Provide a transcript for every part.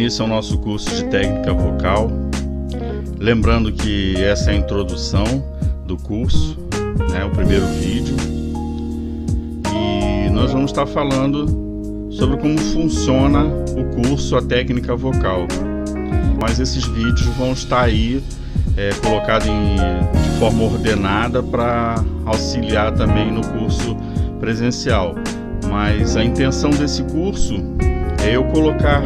início ao nosso curso de técnica vocal. Lembrando que essa é a introdução do curso, né, o primeiro vídeo. E nós vamos estar falando sobre como funciona o curso A Técnica Vocal. Mas esses vídeos vão estar aí colocados de forma ordenada para auxiliar também no curso presencial. Mas a intenção desse curso é eu colocar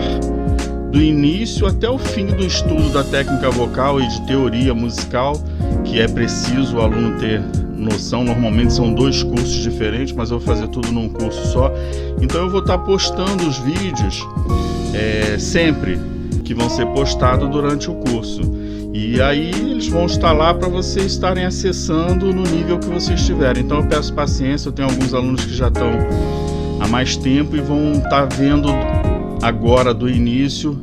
do início até o fim do estudo da técnica vocal e de teoria musical, que é preciso o aluno ter noção. Normalmente são 2 cursos diferentes, mas eu vou fazer tudo num curso só. Então eu vou estar postando os vídeos sempre que vão ser postados durante o curso. E aí eles vão estar lá para vocês estarem acessando no nível que vocês estiverem. Então eu peço paciência, eu tenho alguns alunos que já estão há mais tempo e vão estar vendo agora do início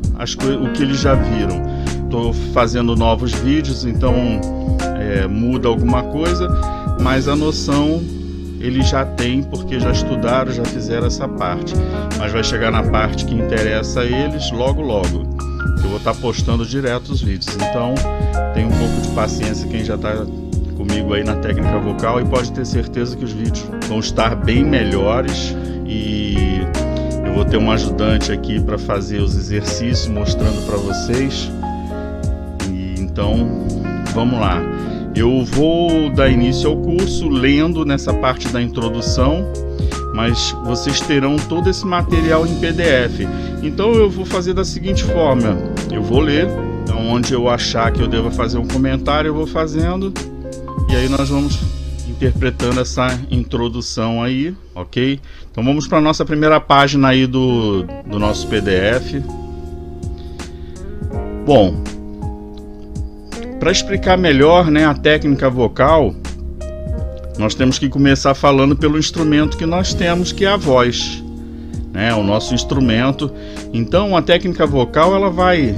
o que eles já viram. Estou fazendo novos vídeos, então muda alguma coisa, mas a noção eles já têm, porque já estudaram, já fizeram essa parte. Mas vai chegar na parte que interessa a eles logo. Eu vou estar postando direto os vídeos. Então tenha um pouco de paciência quem já está comigo aí na técnica vocal, e pode ter certeza que os vídeos vão estar bem melhores. E eu vou ter um ajudante aqui para fazer os exercícios, mostrando para vocês. Então, vamos lá. Eu vou dar início ao curso lendo nessa parte da introdução, mas vocês terão todo esse material em PDF. Então eu vou fazer da seguinte forma: eu vou ler, então, onde eu achar que eu devo fazer um comentário, eu vou fazendo, e aí nós vamos interpretando essa introdução aí, ok? Então vamos para a nossa primeira página aí do nosso PDF. Bom, para explicar melhor, né, a técnica vocal, nós temos que começar falando pelo instrumento que nós temos, que é a voz, né, o nosso instrumento. Então a técnica vocal ela vai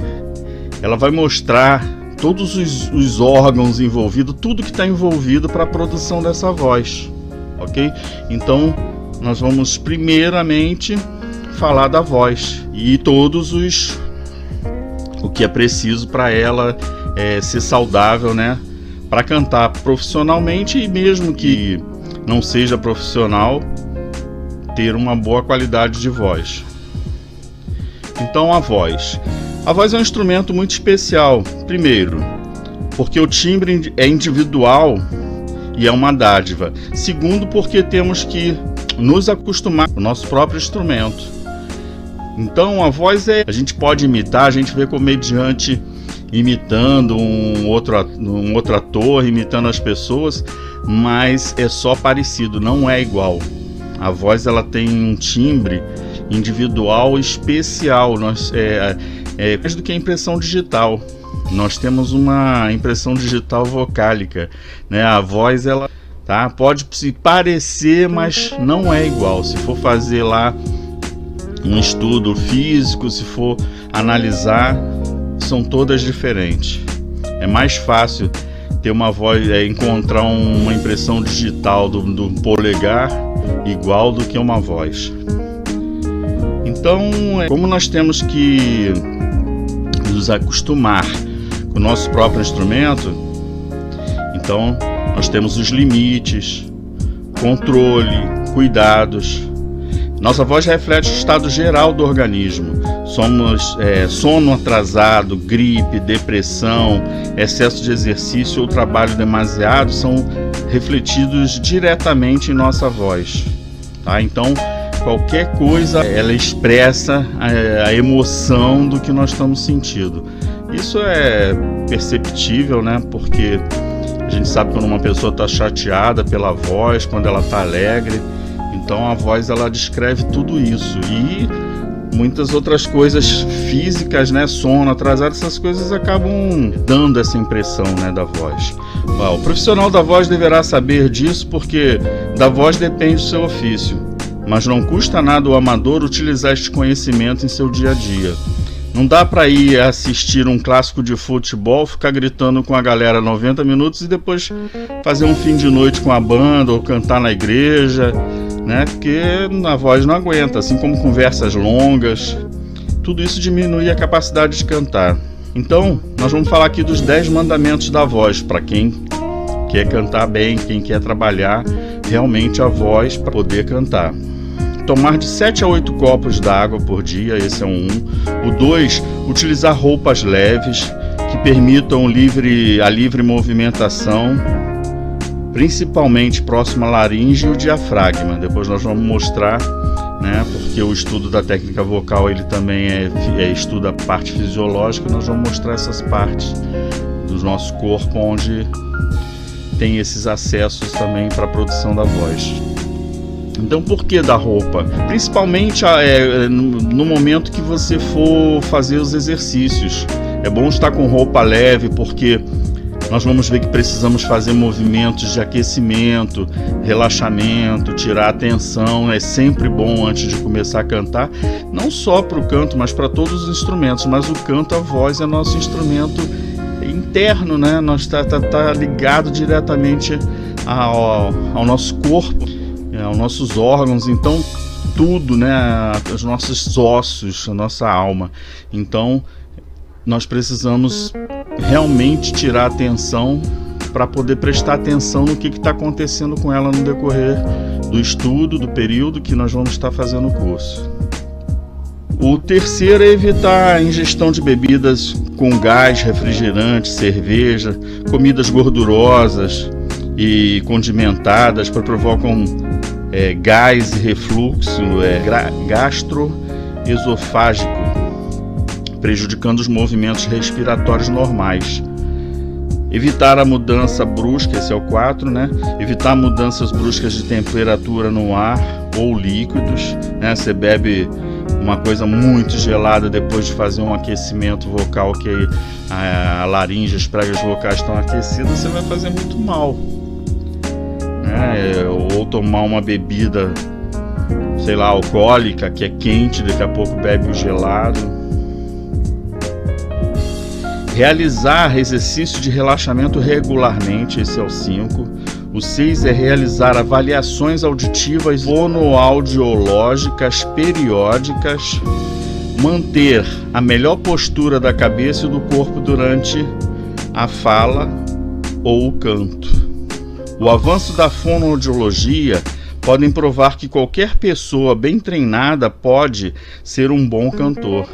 mostrar todos os órgãos envolvidos, tudo que está envolvido para a produção dessa voz, ok? Então nós vamos primeiramente falar da voz e o que é preciso para ela ser saudável, né, para cantar profissionalmente, e mesmo que não seja profissional, ter uma boa qualidade de voz. Então a voz é um instrumento muito especial. Primeiro, porque o timbre é individual e é uma dádiva. Segundo, porque temos que nos acostumar com o nosso próprio instrumento. Então a voz a gente pode imitar, a gente vê comediante imitando um outro ator, imitando as pessoas, mas é só parecido, não é igual. A voz ela tem um timbre individual especial. Mais do que a impressão digital. Nós temos uma impressão digital vocálica, né? A voz ela pode se parecer, mas não é igual. Se for fazer lá um estudo físico, se for analisar, são todas diferentes. É mais fácil ter uma voz, encontrar uma impressão digital do polegar igual do que uma voz. Então, como nós temos que nos acostumar com o nosso próprio instrumento, então nós temos os limites, controle, cuidados. Nossa voz reflete o estado geral do organismo. Sono atrasado, gripe, depressão, excesso de exercício ou trabalho demasiado são refletidos diretamente em nossa voz, tá? Então qualquer coisa ela expressa a emoção do que nós estamos sentindo. Isso é perceptível, né? Porque a gente sabe quando uma pessoa está chateada pela voz, quando ela está alegre. Então a voz ela descreve tudo isso e muitas outras coisas físicas, né? Sono atrasado, essas coisas acabam dando essa impressão, né, da voz. O profissional da voz deverá saber disso, porque da voz depende o seu ofício. Mas não custa nada o amador utilizar este conhecimento em seu dia a dia. Não dá para ir assistir um clássico de futebol, ficar gritando com a galera 90 minutos e depois fazer um fim de noite com a banda ou cantar na igreja, né? Porque a voz não aguenta, assim como conversas longas, tudo isso diminui a capacidade de cantar. Então, nós vamos falar aqui dos 10 mandamentos da voz, para quem quer cantar bem, quem quer trabalhar realmente a voz para poder cantar. Tomar de 7 a 8 copos d'água por dia, esse é o 2, utilizar roupas leves que permitam a livre movimentação, principalmente próximo à laringe e o diafragma. Depois nós vamos mostrar, né, porque o estudo da técnica vocal ele também estuda a parte fisiológica. Nós vamos mostrar essas partes do nosso corpo onde tem esses acessos também para a produção da voz. Então, por que da roupa? Principalmente no momento que você for fazer os exercícios. É bom estar com roupa leve, porque nós vamos ver que precisamos fazer movimentos de aquecimento, relaxamento, tirar a tensão. É sempre bom antes de começar a cantar, não só para o canto, mas para todos os instrumentos. Mas o canto, a voz, é nosso instrumento interno, né? Tá ligado diretamente ao nosso corpo, aos nossos órgãos, então tudo, né? Os nossos ossos, a nossa alma. Então nós precisamos realmente tirar a atenção para poder prestar atenção no que está acontecendo com ela no decorrer do estudo, do período que nós vamos estar fazendo o curso. O terceiro é evitar a ingestão de bebidas com gás, refrigerante, cerveja, comidas gordurosas e condimentadas que provocam gás e refluxo gastroesofágico, prejudicando os movimentos respiratórios normais. Evitar a mudança brusca, esse é o 4, né? Evitar mudanças bruscas de temperatura no ar ou líquidos, né? Você bebe uma coisa muito gelada depois de fazer um aquecimento vocal, que a laringe, as pregas vocais estão aquecidas, você vai fazer muito mal, né? Ou tomar uma bebida, sei lá, alcoólica, que é quente, daqui a pouco bebe o gelado. Realizar exercício de relaxamento regularmente, esse é o 5. O 6 é realizar avaliações auditivas fonoaudiológicas periódicas, manter a melhor postura da cabeça e do corpo durante a fala ou o canto. O avanço da fonoaudiologia podem provar que qualquer pessoa bem treinada pode ser um bom cantor,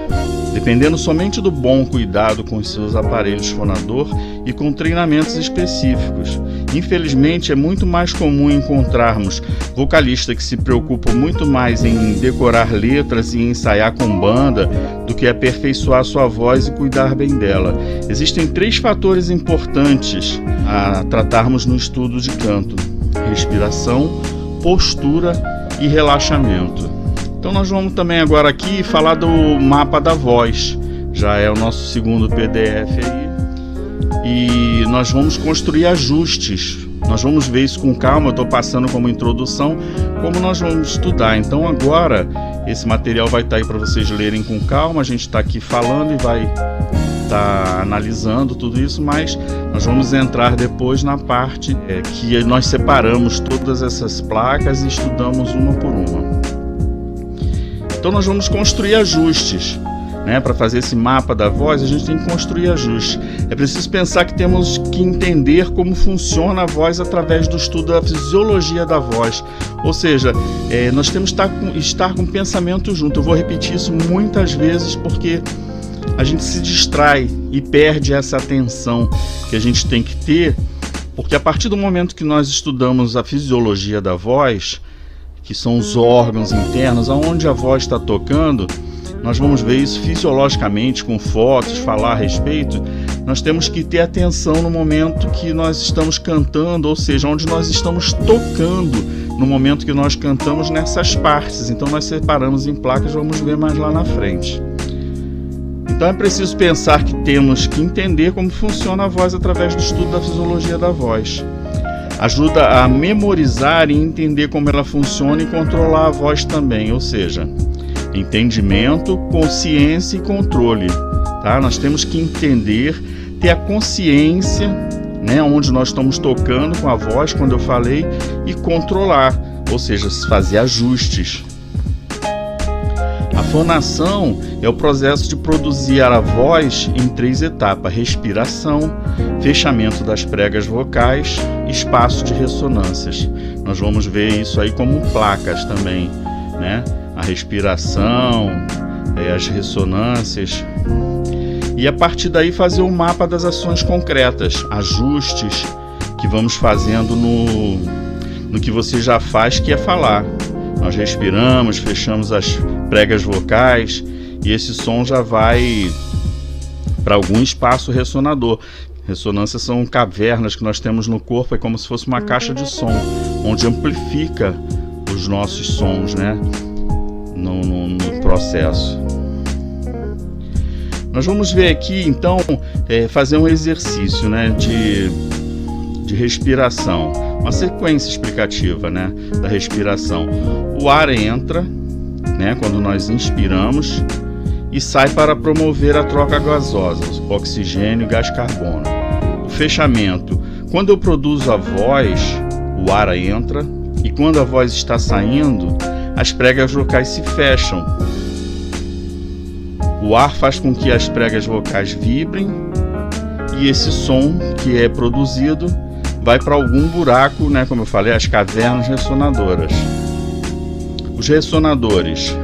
dependendo somente do bom cuidado com os seus aparelhos fonador e com treinamentos específicos. Infelizmente, é muito mais comum encontrarmos vocalistas que se preocupam muito mais em decorar letras e ensaiar com banda do que aperfeiçoar sua voz e cuidar bem dela. Existem 3 fatores importantes a tratarmos no estudo de canto: respiração, postura e relaxamento. Então nós vamos também agora aqui falar do mapa da voz. Já é o nosso segundo PDF aí. E nós vamos construir ajustes. Nós vamos ver isso com calma. Eu estou passando como introdução como nós vamos estudar. Então agora esse material vai estar aí para vocês lerem com calma. A gente está aqui falando e vai estar analisando tudo isso, mas nós vamos entrar depois na parte que nós separamos todas essas placas e estudamos uma por uma. Então nós vamos construir ajustes, né? Para fazer esse mapa da voz, a gente tem que construir ajustes. É preciso pensar que temos que entender como funciona a voz através do estudo da fisiologia da voz. Ou seja, nós temos que estar com o pensamento junto. Eu vou repetir isso muitas vezes porque a gente se distrai e perde essa atenção que a gente tem que ter, porque a partir do momento que nós estudamos a fisiologia da voz, que são os órgãos internos, aonde a voz está tocando, nós vamos ver isso fisiologicamente, com fotos, falar a respeito. Nós temos que ter atenção no momento que nós estamos cantando, ou seja, onde nós estamos tocando no momento que nós cantamos nessas partes. Então nós separamos em placas, vamos ver mais lá na frente. Então é preciso pensar que temos que entender como funciona a voz através do estudo da fisiologia da voz. Ajuda a memorizar e entender como ela funciona e controlar a voz também, ou seja, entendimento, consciência e controle. Tá? Nós temos que entender, ter a consciência, né, onde nós estamos tocando com a voz, quando eu falei, e controlar, ou seja, fazer ajustes. A fonação é o processo de produzir a voz em 3 etapas: respiração, fechamento das pregas vocais, espaço de ressonâncias. Nós vamos ver isso aí como placas também, né? A respiração, as ressonâncias. E a partir daí fazer um mapa das ações concretas, ajustes que vamos fazendo no que você já faz, que é falar. Nós respiramos, fechamos as pregas vocais e esse som já vai para algum espaço ressonador. Ressonâncias são cavernas que nós temos no corpo, é como se fosse uma caixa de som, onde amplifica os nossos sons, né? No processo. Nós vamos ver aqui, então, fazer um exercício, né, de respiração, uma sequência explicativa, né, da respiração. O ar entra, né, quando nós inspiramos, e sai para promover a troca gasosa, oxigênio e gás carbono. O fechamento: quando eu produzo a voz, o ar entra, e quando a voz está saindo, as pregas vocais se fecham. O ar faz com que as pregas vocais vibrem e esse som que é produzido vai para algum buraco, né, como eu falei, as cavernas ressonadoras. Os ressonadores: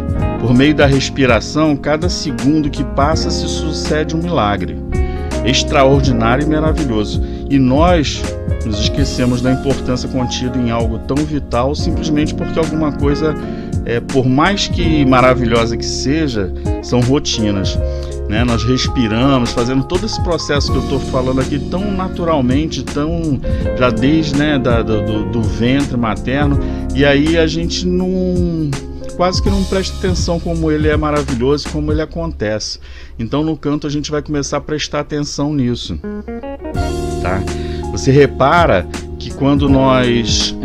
por meio da respiração, cada segundo que passa se sucede um milagre extraordinário e maravilhoso. E nós nos esquecemos da importância contida em algo tão vital simplesmente porque alguma coisa, por mais que maravilhosa que seja, são rotinas, né? Nós respiramos, fazendo todo esse processo que eu estou falando aqui tão naturalmente, tão já desde, né, do ventre materno, e aí a gente quase que não presta atenção como ele é maravilhoso, como ele acontece. Então no canto a gente vai começar a prestar atenção nisso, tá? Você repara que quando nós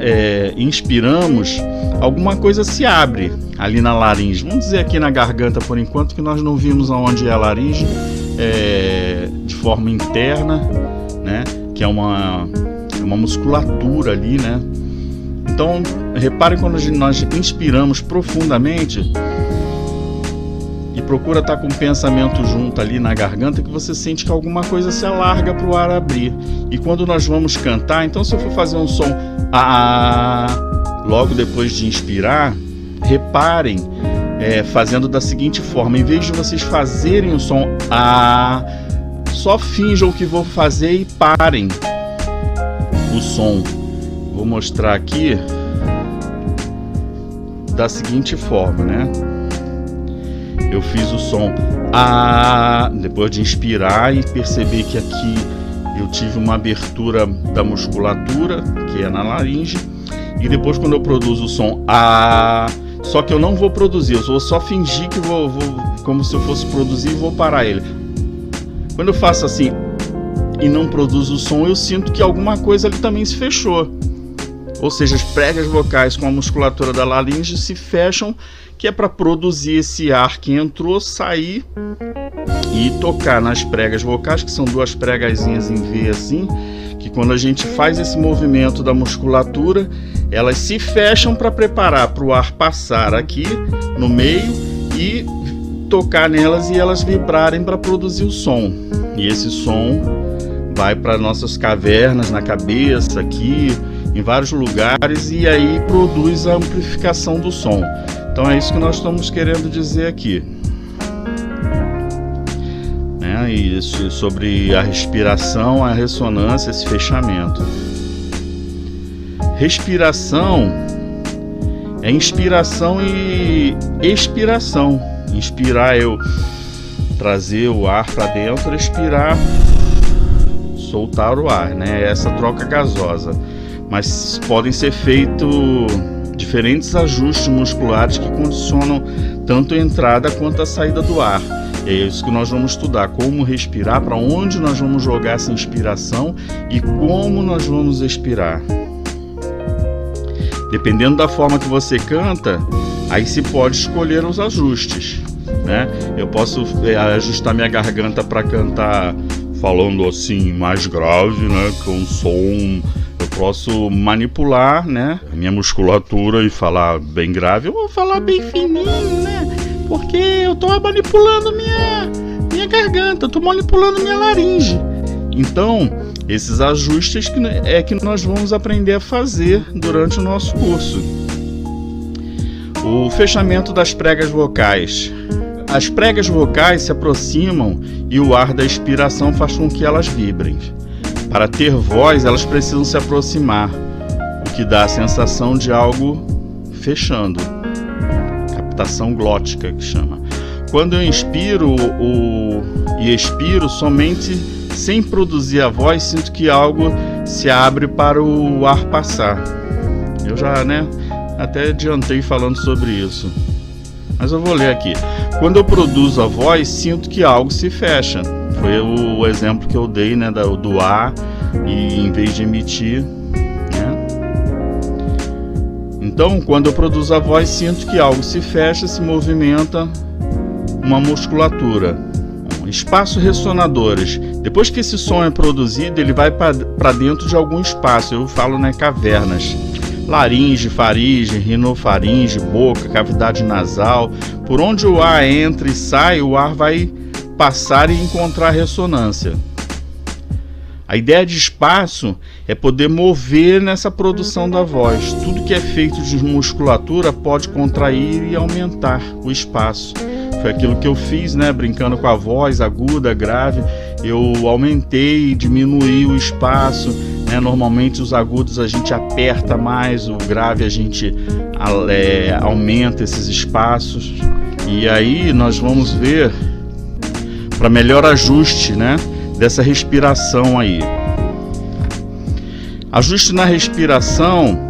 inspiramos, alguma coisa se abre ali na laringe. Vamos dizer aqui na garganta por enquanto, que nós não vimos aonde é a laringe, de forma interna, né? Que é uma musculatura ali, né? Então, reparem quando nós inspiramos profundamente e procura estar com o pensamento junto ali na garganta, que você sente que alguma coisa se alarga para o ar abrir. E quando nós vamos cantar, então se eu for fazer um som logo depois de inspirar, reparem, fazendo da seguinte forma: em vez de vocês fazerem o som só finjam que vou fazer e parem o som. Vou mostrar aqui da seguinte forma, né? Eu fiz o som depois de inspirar e perceber que aqui eu tive uma abertura da musculatura, que é na laringe, e depois quando eu produzo o som só que eu não vou produzir, eu vou só fingir que vou como se eu fosse produzir e vou parar ele. Quando eu faço assim e não produzo o som, eu sinto que alguma coisa ali também se fechou. Ou seja, as pregas vocais com a musculatura da laringe se fecham, que é para produzir esse ar que entrou, sair e tocar nas pregas vocais, que são 2 pregazinhas em V assim, que quando a gente faz esse movimento da musculatura, elas se fecham para preparar para o ar passar aqui no meio e tocar nelas e elas vibrarem para produzir o som. E esse som vai para nossas cavernas na cabeça aqui, em vários lugares, e aí produz a amplificação do som. Então é isso que nós estamos querendo dizer aqui, né? Isso sobre a respiração, a ressonância, esse fechamento. Respiração é inspiração e expiração. Inspirar é eu trazer o ar para dentro, expirar, soltar o ar, né? Essa troca gasosa. Mas podem ser feitos diferentes ajustes musculares que condicionam tanto a entrada quanto a saída do ar. E é isso que nós vamos estudar: como respirar, para onde nós vamos jogar essa inspiração e como nós vamos expirar. Dependendo da forma que você canta, aí se pode escolher os ajustes, né? Eu posso ajustar minha garganta para cantar falando assim mais grave, né, com som. Eu posso manipular, né, a minha musculatura e falar bem grave, ou falar bem fininho, né, porque eu estou manipulando minha garganta, eu estou manipulando minha laringe. Então, esses ajustes que nós vamos aprender a fazer durante o nosso curso. O fechamento das pregas vocais. As pregas vocais se aproximam e o ar da expiração faz com que elas vibrem. Para ter voz, elas precisam se aproximar, o que dá a sensação de algo fechando. Captação glótica, que chama. Quando eu inspiro e expiro somente sem produzir a voz, sinto que algo se abre para o ar passar. Eu já, até adiantei falando sobre isso. Mas eu vou ler aqui. Quando eu produzo a voz, sinto que algo se fecha. Foi o exemplo que eu dei, do ar, e em vez de emitir, Então, quando eu produzo a voz, sinto que algo se fecha, se movimenta uma musculatura. Espaços ressonadores. Depois que esse som é produzido, ele vai para dentro de algum espaço. Eu falo, cavernas. Laringe, faringe, rinofaringe, boca, cavidade nasal. Por onde o ar entra e sai, o ar vai passar e encontrar ressonância. A ideia de espaço é poder mover nessa produção da voz. Tudo que é feito de musculatura pode contrair e aumentar o espaço. Foi aquilo que eu fiz, brincando com a voz aguda, grave. Eu aumentei e diminuí o espaço. Normalmente os agudos a gente aperta mais, o grave a gente aumenta esses espaços. E aí nós vamos ver para melhor ajuste, dessa respiração aí. Ajuste na respiração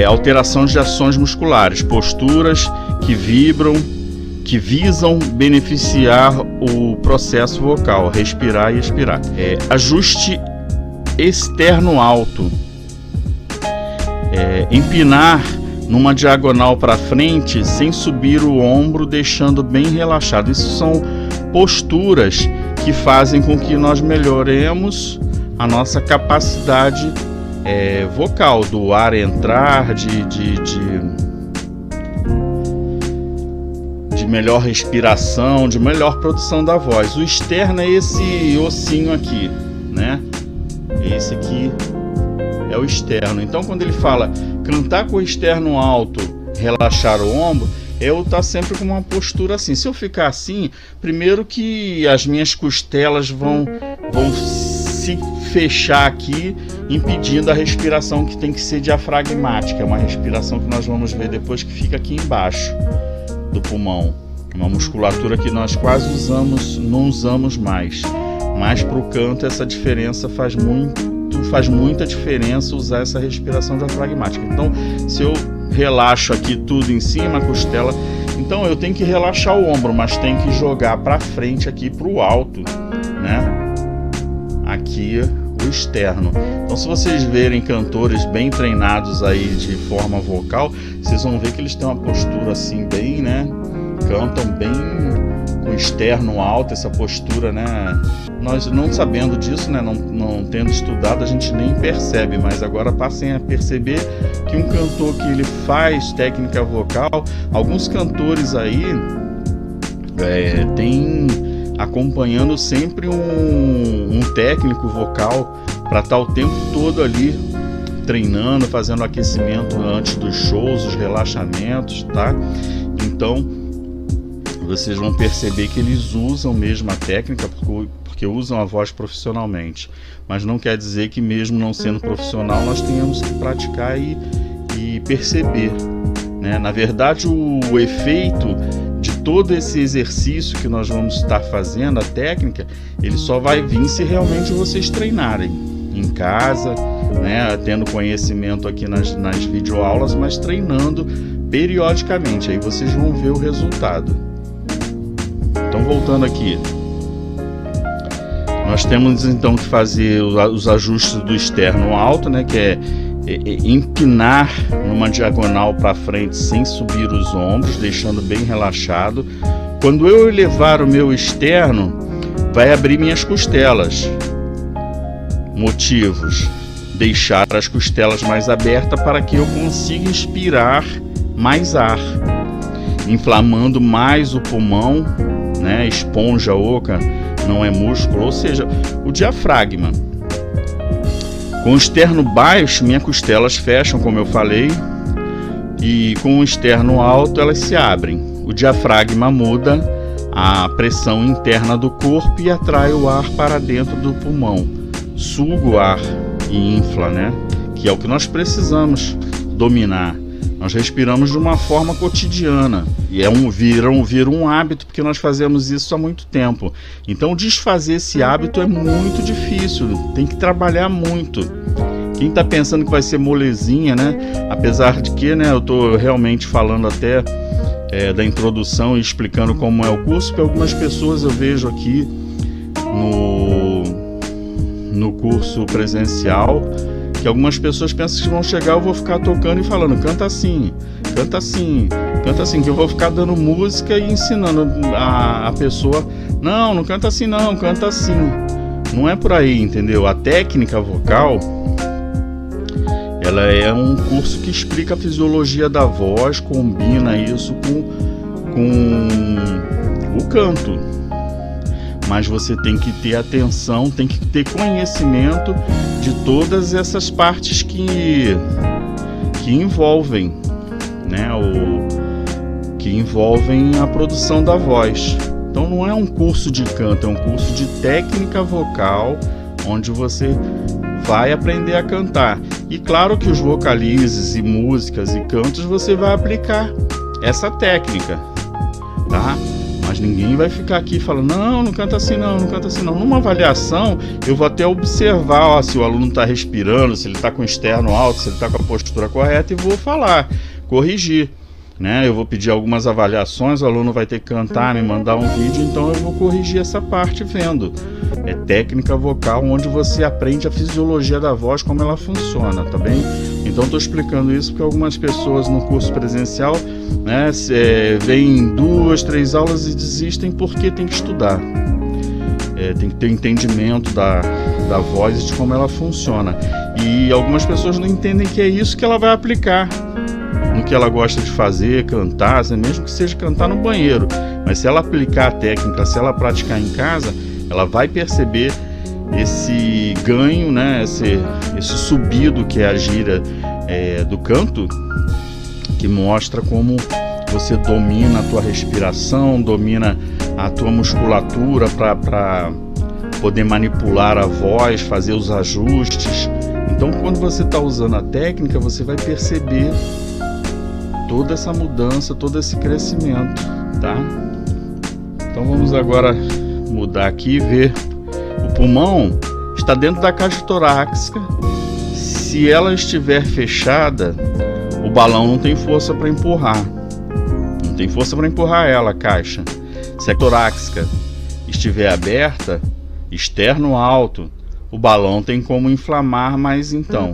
alteração de ações musculares, posturas que vibram, que visam beneficiar o processo vocal, respirar e expirar. Ajuste externo alto. Empinar numa diagonal para frente sem subir o ombro, deixando bem relaxado. Isso são posturas que fazem com que nós melhoremos a nossa capacidade vocal, do ar entrar, de melhor respiração, de melhor produção da voz. O externo é esse ossinho aqui, Esse aqui é o externo. Então, quando ele fala cantar com o externo alto, relaxar o ombro, eu estou sempre com uma postura assim. Se eu ficar assim, primeiro que as minhas costelas vão se fechar aqui, impedindo a respiração que tem que ser diafragmática. É uma respiração que nós vamos ver depois, que fica aqui embaixo do pulmão. Uma musculatura que nós quase não usamos mais. Mas para o canto essa diferença faz muita diferença usar essa respiração diafragmática. Então, se eu relaxo aqui tudo em cima, a costela, então eu tenho que relaxar o ombro, mas tenho que jogar para frente aqui para o alto, Aqui o externo. Então, se vocês verem cantores bem treinados aí de forma vocal, vocês vão ver que eles têm uma postura assim bem, cantam bem com o externo alto, essa postura, Nós não sabendo disso, não tendo estudado, a gente nem percebe, mas agora passem a perceber que um cantor que ele faz técnica vocal, alguns cantores aí tem acompanhando sempre um técnico vocal para estar o tempo todo ali treinando, fazendo aquecimento antes dos shows, os relaxamentos, tá? Então vocês vão perceber que eles usam mesmo a técnica porque usam a voz profissionalmente, mas não quer dizer que mesmo não sendo profissional nós tenhamos que praticar e perceber, Na verdade, o efeito de todo esse exercício que nós vamos estar fazendo, a técnica, ele só vai vir se realmente vocês treinarem em casa, tendo conhecimento aqui nas videoaulas, mas treinando periodicamente, aí vocês vão ver o resultado. Então, voltando aqui, nós temos então que fazer os ajustes do externo alto, que é empinar numa diagonal para frente sem subir os ombros, deixando bem relaxado. Quando eu elevar o meu externo, vai abrir minhas costelas. Motivos: deixar as costelas mais abertas para que eu consiga inspirar mais ar. inflamando mais o pulmão, né? Esponja oca não é músculo, ou seja, o diafragma. Com o externo baixo, minhas costelas fecham, como eu falei, e com o externo alto elas se abrem. O diafragma muda a pressão interna do corpo e atrai o ar para dentro do pulmão, suga o ar e infla, né? Que é o que nós precisamos dominar. Nós respiramos de uma forma cotidiana e vira um hábito, porque nós fazemos isso há muito tempo. Então desfazer esse hábito é muito difícil, tem que trabalhar muito. Quem está pensando que vai ser molezinha, né? Apesar de que, né, eu estou realmente falando até da introdução e explicando como é o curso, porque algumas pessoas eu vejo aqui no curso presencial, que algumas pessoas pensam que vão chegar, eu vou ficar tocando e falando, canta assim, canta assim, canta assim, que eu vou ficar dando música e ensinando a pessoa, não canta assim não, canta assim. Não é por aí, entendeu? A técnica vocal, ela é um curso que explica a fisiologia da voz, combina isso com o canto. Mas você tem que ter atenção, tem que ter conhecimento de todas essas partes que envolvem, né, que envolvem a produção da voz. Então não é um curso de canto, é um curso de técnica vocal, onde você vai aprender a cantar. E claro que os vocalizes e músicas e cantos você vai aplicar essa técnica, tá? Mas ninguém vai ficar aqui falando, não canta assim não, não canta assim não. Numa avaliação, eu vou até observar se o aluno está respirando, se ele está com o externo alto, se ele está com a postura correta, e vou falar, corrigir, né? Eu vou pedir algumas avaliações, o aluno vai ter que cantar, me mandar um vídeo, então eu vou corrigir essa parte vendo. É técnica vocal, onde você aprende a fisiologia da voz, como ela funciona, tá bem? Então estou explicando isso porque algumas pessoas no curso presencial, né, vêm 2, 3 aulas e desistem porque tem que estudar. Tem que ter entendimento da voz e de como ela funciona. E algumas pessoas não entendem que é isso que ela vai aplicar no que ela gosta de fazer, cantar, mesmo que seja cantar no banheiro. Mas se ela aplicar a técnica, se ela praticar em casa, ela vai perceber esse ganho, né, esse subido que é a gíria do canto, que mostra como você domina a tua respiração, domina a tua musculatura para poder manipular a voz, fazer os ajustes. Então, quando você está usando a técnica, você vai perceber toda essa mudança, todo esse crescimento, tá? Então vamos agora mudar aqui e ver. O pulmão está dentro da caixa torácica. Se ela estiver fechada, o balão não tem força para empurrar. Não tem força para empurrar ela, a caixa. Se a torácica estiver aberta, externo alto, o balão tem como inflamar mais então.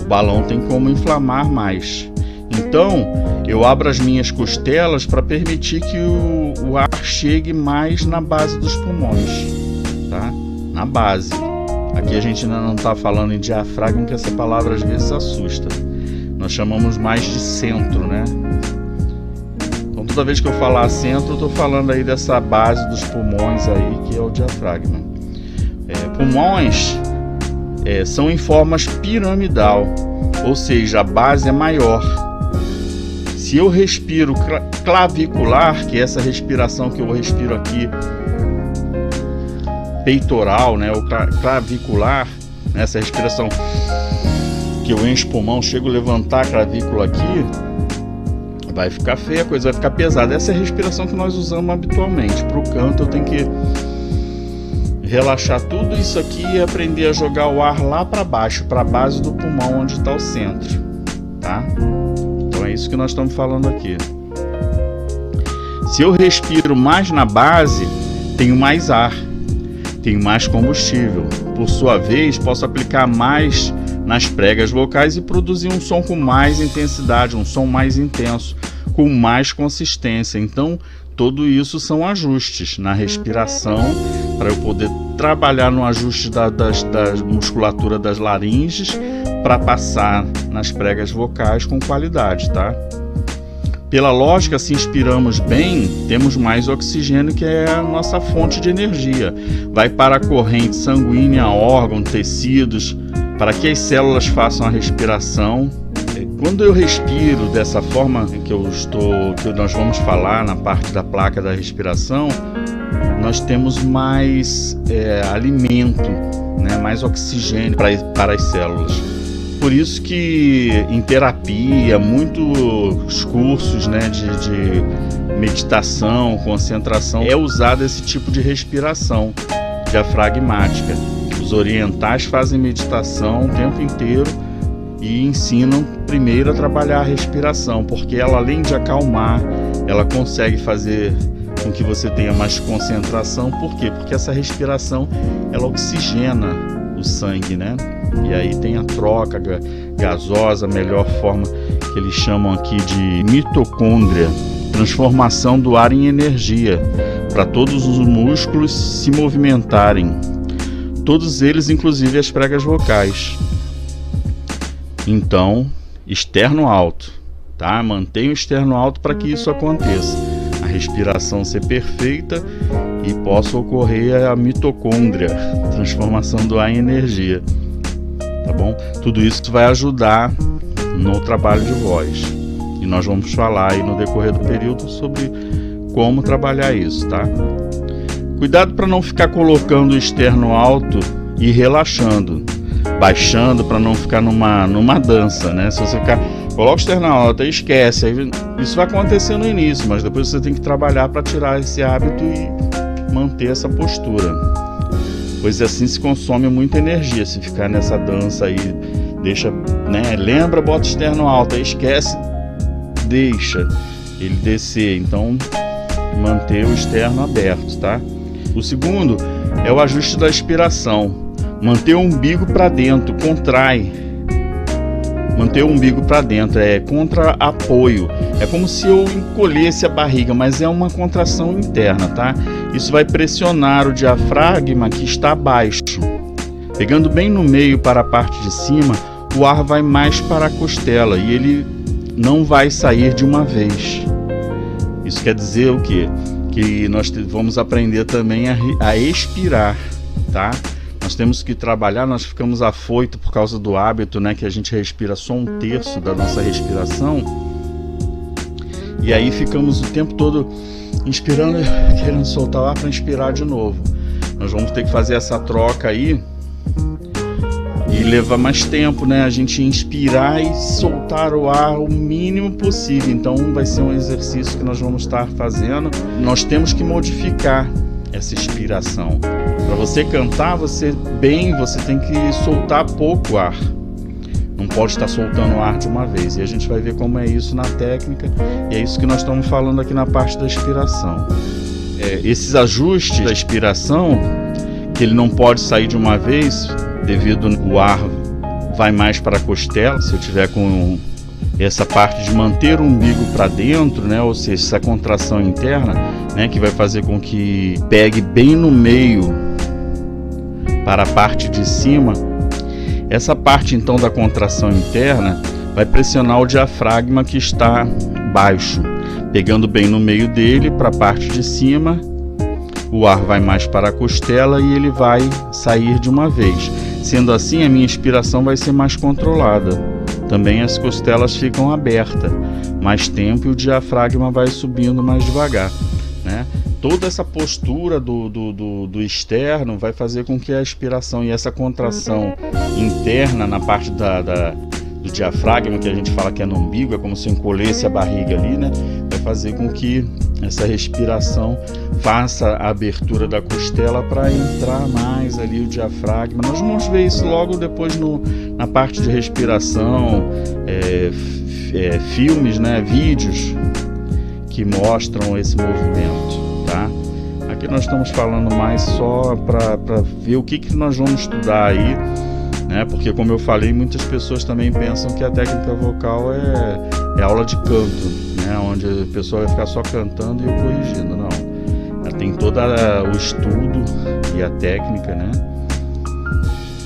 O balão tem como inflamar mais. Então, eu abro as minhas costelas para permitir que o ar chegue mais na base dos pulmões, tá? Na base. Aqui a gente ainda não está falando em diafragma, que essa palavra às vezes assusta. Nós chamamos mais de centro, né? Então toda vez que eu falar centro, eu estou falando aí dessa base dos pulmões aí, que é o diafragma. Pulmões são em formas piramidal, ou seja, a base é maior. Se eu respiro clavicular, que é essa respiração que eu respiro aqui, peitoral, né, ou clavicular, né, essa respiração que eu encho o pulmão, chego a levantar a clavícula aqui, vai ficar feia, a coisa vai ficar pesada. Essa é a respiração que nós usamos habitualmente. Para o canto eu tenho que relaxar tudo isso aqui e aprender a jogar o ar lá para baixo, para a base do pulmão, onde está o centro, tá? Então é isso que nós estamos falando aqui. Se eu respiro mais na base, tenho mais ar, tenho mais combustível. Por sua vez, posso aplicar mais nas pregas vocais e produzir um som com mais intensidade, um som mais intenso, com mais consistência. Então, tudo isso são ajustes na respiração, para eu poder trabalhar no ajuste da musculatura das laringes, para passar nas pregas vocais com qualidade, tá? Pela lógica, se inspiramos bem, temos mais oxigênio, que é a nossa fonte de energia. Vai para a corrente sanguínea, órgãos, tecidos, para que as células façam a respiração. Quando eu respiro dessa forma que nós vamos falar na parte da placa da respiração, nós temos mais alimento, né, mais oxigênio para as células. Por isso que em terapia, muitos cursos, né, de meditação, concentração, é usado esse tipo de respiração diafragmática. Os orientais fazem meditação o tempo inteiro e ensinam primeiro a trabalhar a respiração, porque ela, além de acalmar, ela consegue fazer com que você tenha mais concentração. Por quê? Porque essa respiração, ela oxigena o sangue, né? E aí tem a troca gasosa, a melhor forma que eles chamam aqui de mitocôndria, transformação do ar em energia, para todos os músculos se movimentarem, todos eles, inclusive as pregas vocais. Então, externo alto, tá? Mantenha o externo alto para que isso aconteça, a respiração ser perfeita e possa ocorrer a mitocôndria, transformação do ar em energia, tá bom? Tudo isso vai ajudar no trabalho de voz, e nós vamos falar aí no decorrer do período sobre como trabalhar isso, tá? Cuidado para não ficar colocando o externo alto e relaxando, baixando, para não ficar numa dança, né? Se você coloca o externo alto e esquece, aí isso vai acontecer no início, mas depois você tem que trabalhar para tirar esse hábito e manter essa postura, pois assim se consome muita energia se ficar nessa dança aí. Deixa, né? Lembra, bota o externo alto, aí esquece, deixa ele descer. Então, manter o externo aberto, tá? O segundo é o ajuste da expiração. Manter o umbigo para dentro, contrai. Manter o umbigo para dentro é contra-apoio. É como se eu encolhesse a barriga, mas é uma contração interna, tá? Isso vai pressionar o diafragma que está abaixo. Pegando bem no meio para a parte de cima, o ar vai mais para a costela e ele não vai sair de uma vez. Isso quer dizer o quê? Que nós vamos aprender também a expirar, tá? Nós temos que trabalhar, nós ficamos afoitos por causa do hábito, né? Que a gente respira só 1/3 da nossa respiração. E aí ficamos o tempo todo inspirando, querendo soltar o ar para inspirar de novo. Nós vamos ter que fazer essa troca aí e levar mais tempo, né? A gente inspirar e soltar o ar o mínimo possível. Então vai ser um exercício que nós vamos estar fazendo. Nós temos que modificar essa expiração. Para você cantar, você tem que soltar pouco ar. Não pode estar soltando o ar de uma vez. E a gente vai ver como é isso na técnica. E é isso que nós estamos falando aqui na parte da expiração. Esses ajustes da expiração, que ele não pode sair de uma vez, devido o ar vai mais para a costela. Se eu tiver com essa parte de manter o umbigo para dentro, né, ou seja, essa contração interna, né, que vai fazer com que pegue bem no meio para a parte de cima. Essa parte então da contração interna vai pressionar o diafragma que está baixo, pegando bem no meio dele para a parte de cima. O ar vai mais para a costela e ele vai sair de uma vez. Sendo assim, a minha expiração vai ser mais controlada. Também as costelas ficam abertas mais tempo e o diafragma vai subindo mais devagar, né? Toda essa postura do externo vai fazer com que a expiração e essa contração interna na parte do diafragma, que a gente fala que é no umbigo, é como se encolhesse a barriga ali, né? Vai fazer com que essa respiração faça a abertura da costela para entrar mais ali o diafragma. Nós vamos ver isso logo depois na parte de respiração, filmes, né? Vídeos que mostram esse movimento, tá? Aqui nós estamos falando mais só para ver o que nós vamos estudar aí, né? Porque, como eu falei, muitas pessoas também pensam que a técnica vocal é aula de canto, né? Onde a pessoa vai ficar só cantando e eu corrigindo. Não, ela tem todo o estudo e a técnica, né,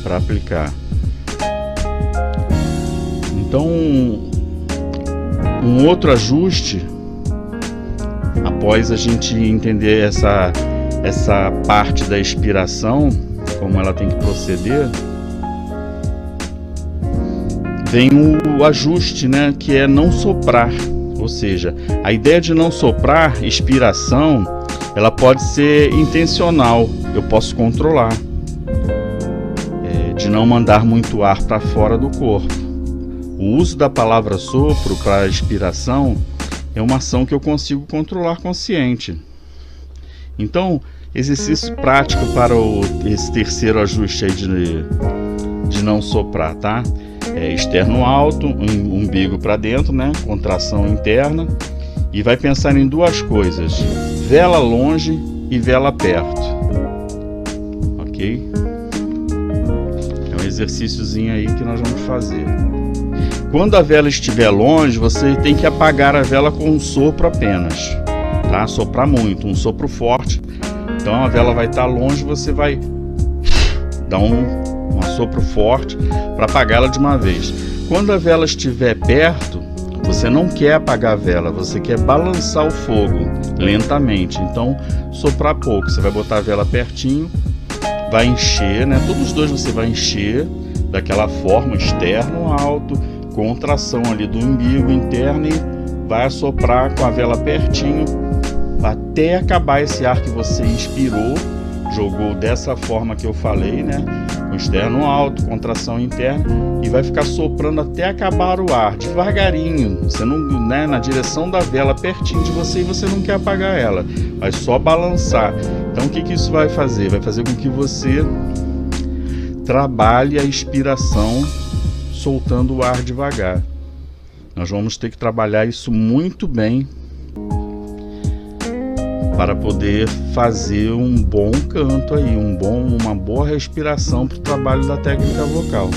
para aplicar. Então, um outro ajuste, após a gente entender essa parte da expiração, como ela tem que proceder, vem o ajuste, né, que é não soprar. Ou seja, a ideia de não soprar, expiração, ela pode ser intencional, eu posso controlar, de não mandar muito ar para fora do corpo. O uso da palavra sopro para expiração é uma ação que eu consigo controlar consciente. Então, exercício prático para esse terceiro ajuste aí de não soprar, tá? Externo alto, umbigo para dentro, né? Contração interna. E vai pensar em duas coisas: vela longe e vela perto. Ok? É um exercíciozinho aí que nós vamos fazer. Quando a vela estiver longe, você tem que apagar a vela com um sopro apenas, tá? Soprar muito, um sopro forte. Então a vela vai estar longe, você vai dar um sopro forte para apagá-la de uma vez. Quando a vela estiver perto, você não quer apagar a vela, você quer balançar o fogo lentamente. Então, soprar pouco. Você vai botar a vela pertinho, vai encher, né? Todos os dois você vai encher daquela forma, externo alto, contração ali do umbigo interno, e vai assoprar com a vela pertinho até acabar esse ar que você inspirou, jogou dessa forma que eu falei, né? Com externo alto, contração interna, e vai ficar soprando até acabar o ar, devagarinho. Você não, né, na direção da vela, pertinho de você, e você não quer apagar ela, vai só balançar. Então o que isso vai fazer? Vai fazer com que você trabalhe a expiração soltando o ar devagar. Nós vamos ter que trabalhar isso muito bem para poder fazer um bom canto aí, uma boa respiração para o trabalho da técnica vocal.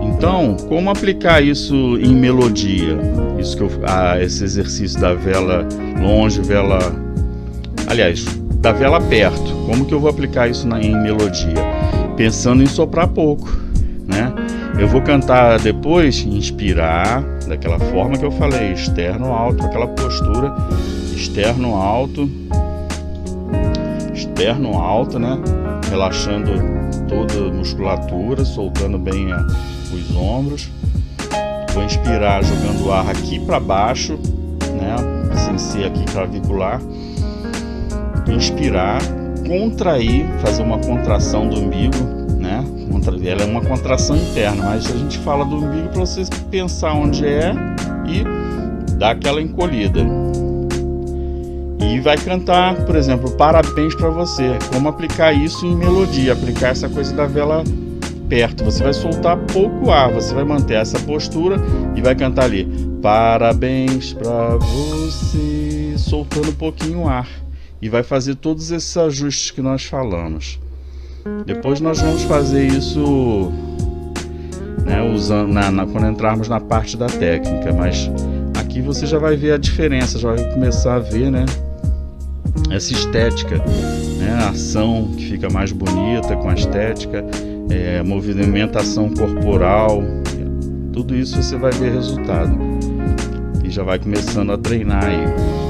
Então, como aplicar isso em melodia? Esse exercício da vela longe, da vela perto. Como que eu vou aplicar isso em melodia? Pensando em soprar pouco, né? Eu vou cantar depois, inspirar daquela forma que eu falei, externo alto, aquela postura, externo alto, né? Relaxando toda a musculatura, soltando bem os ombros. Vou inspirar jogando o ar aqui para baixo, né? Sem ser aqui clavicular. Inspirar, contrair, fazer uma contração do umbigo, né? Ela é uma contração interna, mas a gente fala do umbigo para você pensar onde é e dar aquela encolhida. E vai cantar, por exemplo, parabéns para você. Como aplicar isso em melodia, aplicar essa coisa da vela perto. Você vai soltar pouco ar, você vai manter essa postura e vai cantar ali, parabéns para você, soltando um pouquinho o ar. E vai fazer todos esses ajustes que nós falamos. Depois nós vamos fazer isso, né, usando quando entrarmos na parte da técnica, mas aqui você já vai ver a diferença, já vai começar a ver, né, essa estética, né, a ação que fica mais bonita com a estética, movimentação corporal, tudo isso você vai ver resultado e já vai começando a treinar aí,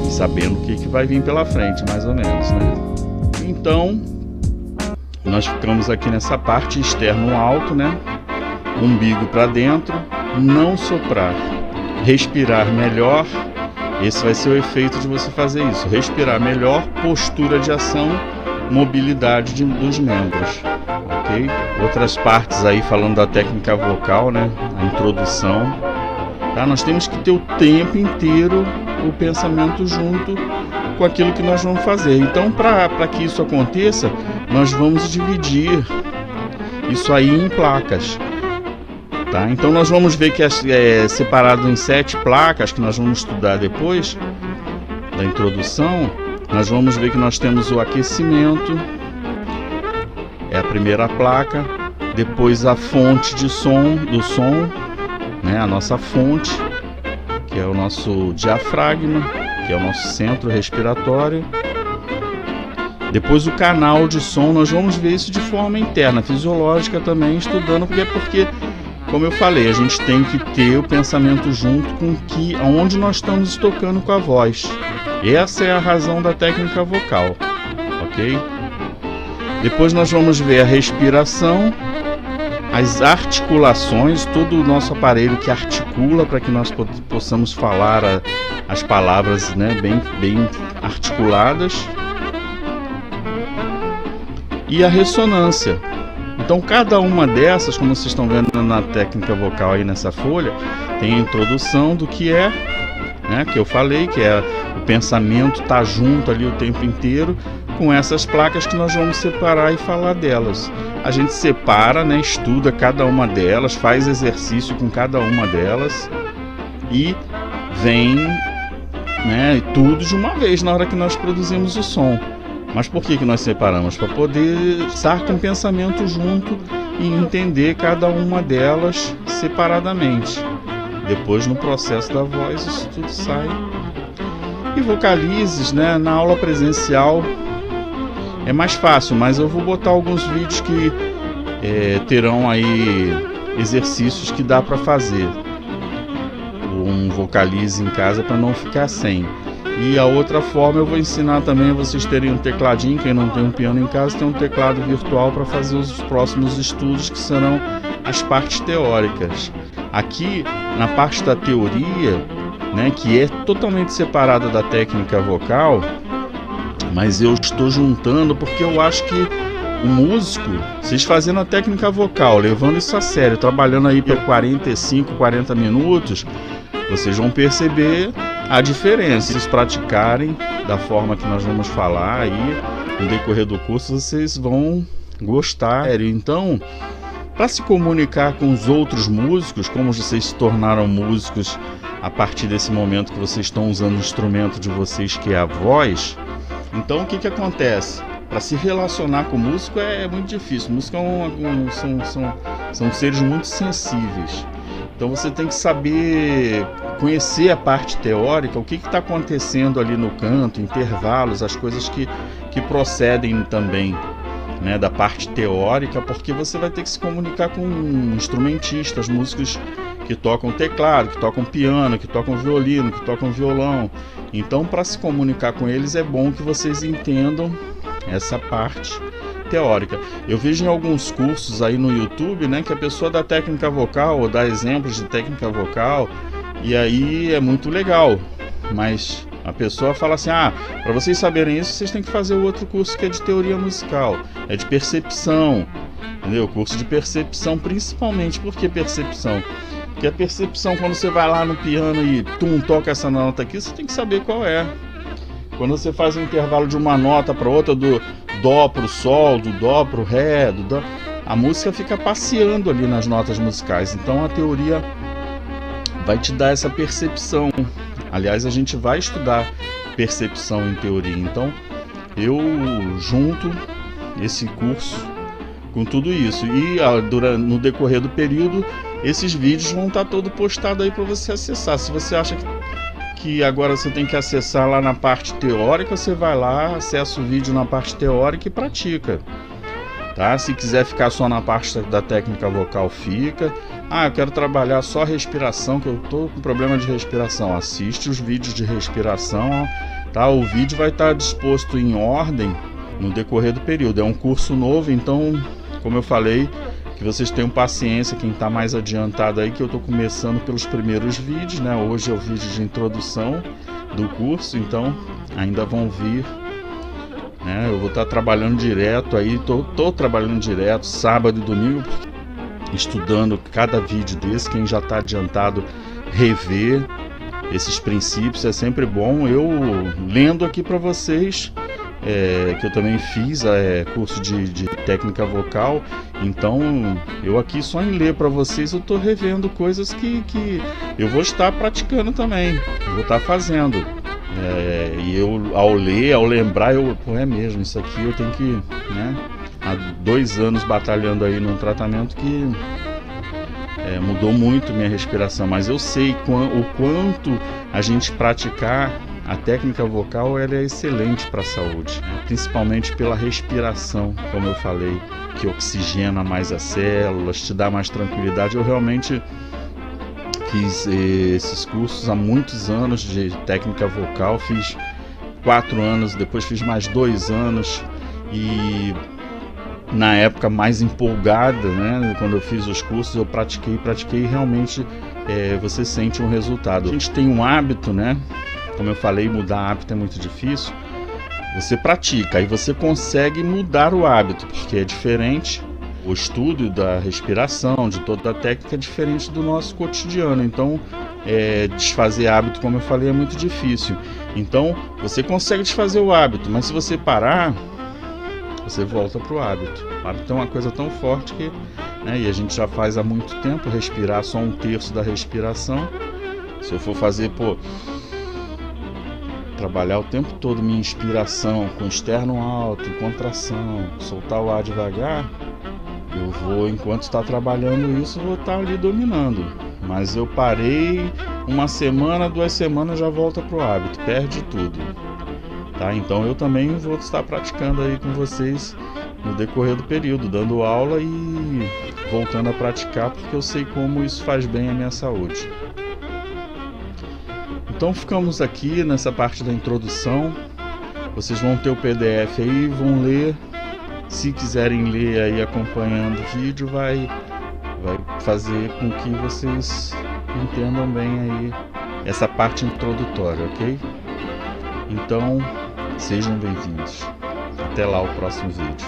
sabendo o que vai vir pela frente, mais ou menos, né? Então, nós ficamos aqui nessa parte externo alto, né? Umbigo para dentro, não soprar, respirar melhor. Esse vai ser o efeito de você fazer isso. Respirar melhor, postura de ação, mobilidade dos membros, ok? Outras partes aí falando da técnica vocal, né? A introdução, tá? Nós temos que ter o tempo inteiro o pensamento junto com aquilo que nós vamos fazer. Então, para que isso aconteça, nós vamos dividir isso aí em placas, tá? Então nós vamos ver que é separado em 7 placas que nós vamos estudar depois da introdução. Nós vamos ver que nós temos o aquecimento, é a primeira placa, depois a fonte do som, né? A nossa fonte, que é o nosso diafragma, que é o nosso centro respiratório. Depois o canal de som, nós vamos ver isso de forma interna, fisiológica também, estudando, porque como eu falei, a gente tem que ter o pensamento junto com aonde nós estamos tocando com a voz. Essa é a razão da técnica vocal, ok? Depois nós vamos ver a respiração, as articulações, todo o nosso aparelho que articula para que nós possamos falar as palavras, né, bem articuladas. E a ressonância. Então cada uma dessas, como vocês estão vendo na técnica vocal aí nessa folha, tem a introdução do que é, né, que eu falei, que é o pensamento tá junto ali o tempo inteiro, com essas placas que nós vamos separar e falar delas. A gente separa, né, estuda cada uma delas, faz exercício com cada uma delas e vem, né, tudo de uma vez na hora que nós produzimos o som. Mas por que nós separamos? Para poder estar com o pensamento junto e entender cada uma delas separadamente. Depois, no processo da voz, isso tudo sai. E vocalizes, né, na aula presencial é mais fácil, mas eu vou botar alguns vídeos que terão aí exercícios que dá para fazer. Um vocalize em casa para não ficar sem. E a outra forma eu vou ensinar também a vocês terem um tecladinho. Quem não tem um piano em casa tem um teclado virtual para fazer os próximos estudos, que serão as partes teóricas. Aqui na parte da teoria, né, que é totalmente separada da técnica vocal, mas eu estou juntando porque eu acho que o músico, vocês fazendo a técnica vocal, levando isso a sério, trabalhando aí por 45, 40 minutos, vocês vão perceber a diferença. Se vocês praticarem da forma que nós vamos falar aí no decorrer do curso, vocês vão gostar. Então, para se comunicar com os outros músicos, como vocês se tornaram músicos a partir desse momento que vocês estão usando o instrumento de vocês, que é a voz, então o que acontece? Para se relacionar com o músico é muito difícil. O músico são seres muito sensíveis. Então você tem que saber conhecer a parte teórica, o que está acontecendo ali no canto, intervalos, as coisas que procedem também, né, da parte teórica, porque você vai ter que se comunicar com instrumentistas, músicos que tocam teclado, que tocam piano, que tocam violino, que tocam violão. Então, para se comunicar com eles é bom que vocês entendam essa parte teórica. Eu vejo em alguns cursos aí no YouTube, né, que a pessoa dá técnica vocal ou dá exemplos de técnica vocal, e aí é muito legal, mas a pessoa fala assim: para vocês saberem isso, vocês têm que fazer o outro curso que é de teoria musical, é de percepção, entendeu? Curso de percepção, principalmente. Por que percepção? Porque a percepção, quando você vai lá no piano e toca essa nota aqui, você tem que saber qual é. Quando você faz um intervalo de uma nota para outra, do dó para o sol, do dó para o ré, do dó, a música fica passeando ali nas notas musicais. Então a teoria vai te dar essa percepção. Aliás, a gente vai estudar percepção em teoria. Então eu junto esse curso com tudo isso. E no decorrer do período, esses vídeos vão estar todos postados aí para você acessar. Se você acha que agora você tem que acessar lá na parte teórica, você vai lá, acessa o vídeo na parte teórica e pratica, tá? Se quiser ficar só na parte da técnica vocal, fica. Eu quero trabalhar só a respiração, que eu tô com problema de respiração. Assiste os vídeos de respiração, tá? O vídeo vai estar disposto em ordem no decorrer do período. É um curso novo, então, como eu falei, que vocês tenham paciência, quem está mais adiantado aí, que eu estou começando pelos primeiros vídeos, né? Hoje é o vídeo de introdução do curso, então ainda vão vir, né? Eu vou estar trabalhando direto aí, tô trabalhando direto, sábado e domingo, estudando cada vídeo desse. Quem já está adiantado, rever esses princípios é sempre bom. Eu lendo aqui para vocês, que eu também fiz curso de técnica vocal, então eu aqui só em ler para vocês, eu estou revendo coisas que eu vou estar praticando também, eu vou estar fazendo, e eu ao ler, ao lembrar, é mesmo, isso aqui eu tenho que, né, há 2 anos batalhando aí num tratamento que mudou muito minha respiração, mas eu sei o quanto a gente praticar A técnica vocal ela é excelente para a saúde, principalmente pela respiração, como eu falei, que oxigena mais as células, te dá mais tranquilidade. Eu realmente fiz esses cursos há muitos anos de técnica vocal, fiz 4 anos, depois fiz mais 2 anos e na época mais empolgada, né? Quando eu fiz os cursos eu pratiquei e realmente você sente um resultado. A gente tem um hábito, né? Como eu falei, mudar hábito é muito difícil. Você pratica e você consegue mudar o hábito, porque é diferente. O estudo da respiração, de toda a técnica é diferente do nosso cotidiano. Então, desfazer hábito, como eu falei, é muito difícil. Então, você consegue desfazer o hábito, mas se você parar, você volta para o hábito. O hábito é uma coisa tão forte que, né, e a gente já faz há muito tempo, respirar só 1/3 da respiração. Se eu for fazer, trabalhar o tempo todo minha inspiração com externo alto, contração, soltar o ar devagar, eu vou, enquanto está trabalhando isso, vou estar ali dominando. Mas eu parei 1 semana, 2 semanas, já volta pro hábito, perde tudo. Tá? Então eu também vou estar praticando aí com vocês no decorrer do período, dando aula e voltando a praticar, porque eu sei como isso faz bem à minha saúde. Então ficamos aqui nessa parte da introdução. Vocês vão ter o PDF aí, vão ler. Se quiserem ler aí acompanhando o vídeo, vai fazer com que vocês entendam bem aí essa parte introdutória, ok? Então, sejam bem-vindos. Até lá o próximo vídeo.